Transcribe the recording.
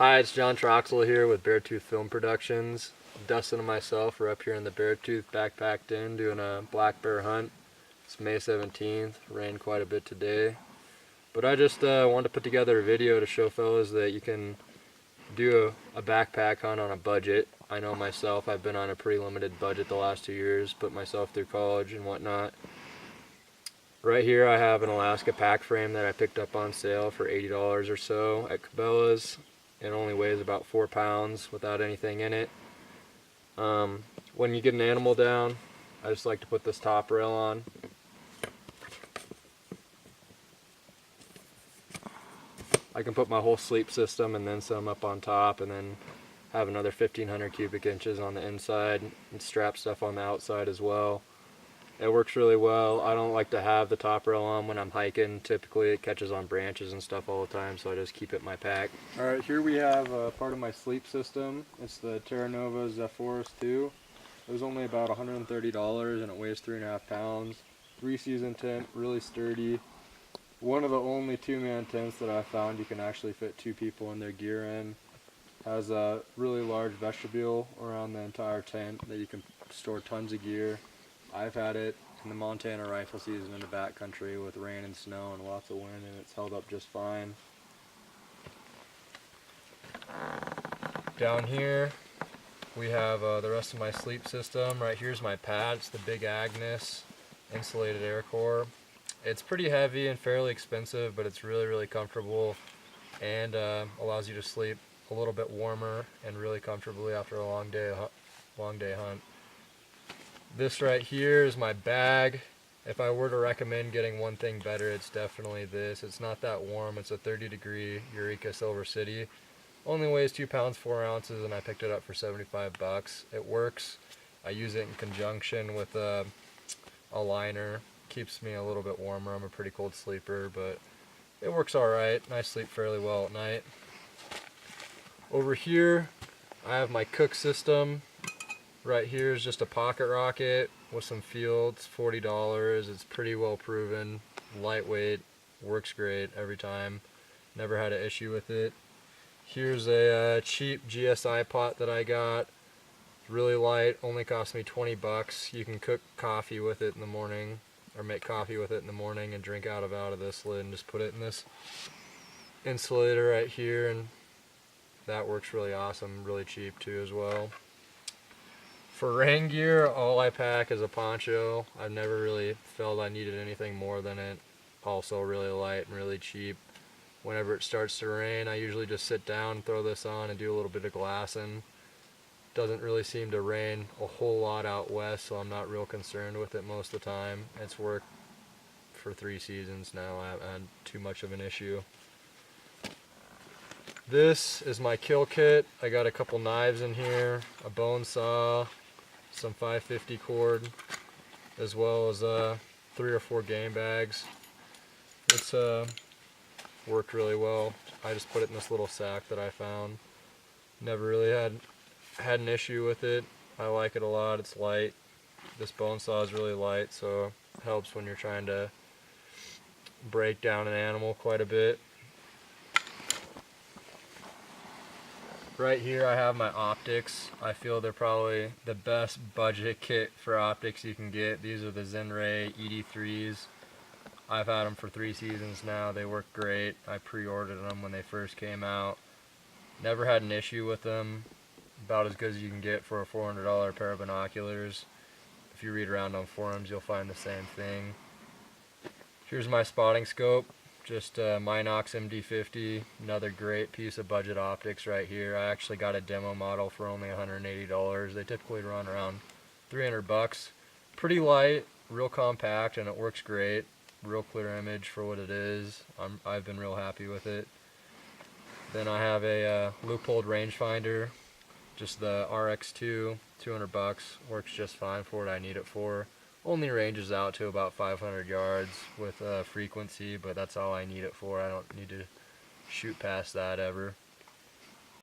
Hi, it's John Troxel here with Beartooth Film Productions. Dustin and myself are up here in the Beartooth Backpacked Inn doing a black bear hunt. It's May 17th, rained quite a bit today. But I just wanted to put together a video to show fellas that you can do a backpack hunt on a budget. I know myself, I've been on a pretty limited budget the last 2 years, put myself through college and whatnot. Right here I have an Alaska pack frame that I picked up on sale for $80 or so at Cabela's. It only weighs about 4 pounds without anything in it. When you get an animal down, I just like to put this top rail on. I can put my whole sleep system and then some up on top, and then have another 1,500 cubic inches on the inside and strap stuff on the outside as well. It works really well. I don't like to have the top rail on when I'm hiking. Typically it catches on branches and stuff all the time, so I just keep it in my pack. Alright, here we have part of my sleep system. It's the Terra Nova Zephyrus 2. It was only about $130 and it weighs 3.5 pounds. 3-season tent, really sturdy. One of the only 2-man tents that I found you can actually fit 2 people in their gear in. Has a really large vestibule around the entire tent that you can store tons of gear. I've had it in the Montana rifle season in the backcountry with rain and snow and lots of wind, and it's held up just fine. Down here we have the rest of my sleep system. Right here's my pad. It's the Big Agnes insulated air core. It's pretty heavy and fairly expensive, but it's really comfortable and allows you to sleep a little bit warmer and really comfortably after a long day hunt. This right here is my bag. If I were to recommend getting one thing better, it's definitely this. It's not that warm. It's a 30-degree Eureka Silver City. Only weighs 2 pounds 4 ounces, and I picked it up for 75 bucks. It works. I use it in conjunction with a liner. Keeps me a little bit warmer. I'm a pretty cold sleeper, but it works alright. I sleep fairly well at night. Over here I have my cook system. Right here is just a pocket rocket with some fuel. It's $40. It's pretty well proven, lightweight, works great every time. Never had an issue with it. Here's a cheap GSI pot that I got. Really light, only cost me 20 bucks. You can cook coffee with it in the morning, or make coffee with it in the morning and drink out of this lid and just put it in this insulator right here, and that works really awesome, really cheap too as well. For rain gear, all I pack is a poncho. I've never really felt I needed anything more than it. Also really light and really cheap. Whenever it starts to rain, I usually just sit down and throw this on and do a little bit of glassing. Doesn't really seem to rain a whole lot out west, so I'm not real concerned with it most of the time. It's worked for 3 seasons now. I haven't had too much of an issue. This is my kill kit. I got a couple knives in here, a bone saw, some 550 cord, as well as 3 or 4 game bags. It's worked really well. I just put it in this little sack that I found. Never really had an issue with it. I like it a lot. It's light. This bone saw is really light, so it helps when you're trying to break down an animal quite a bit. Right here I have my optics. I feel they're probably the best budget kit for optics you can get. These are the Zenray ED3s. I've had them for 3 seasons now. They work great. I pre-ordered them when they first came out. Never had an issue with them. About as good as you can get for a $400 pair of binoculars. If you read around on forums, you'll find the same thing. Here's my spotting scope. Just Minox MD50, another great piece of budget optics right here. I actually got a demo model for only $180. They typically run around 300 bucks. Pretty light, real compact, and it works great. Real clear image for what it is. I've been real happy with it. Then I have a Leupold rangefinder, just the RX2, 200 bucks. Works just fine for what I need it for. Only ranges out to about 500 yards with frequency, but that's all I need it for. I don't need to shoot past that ever.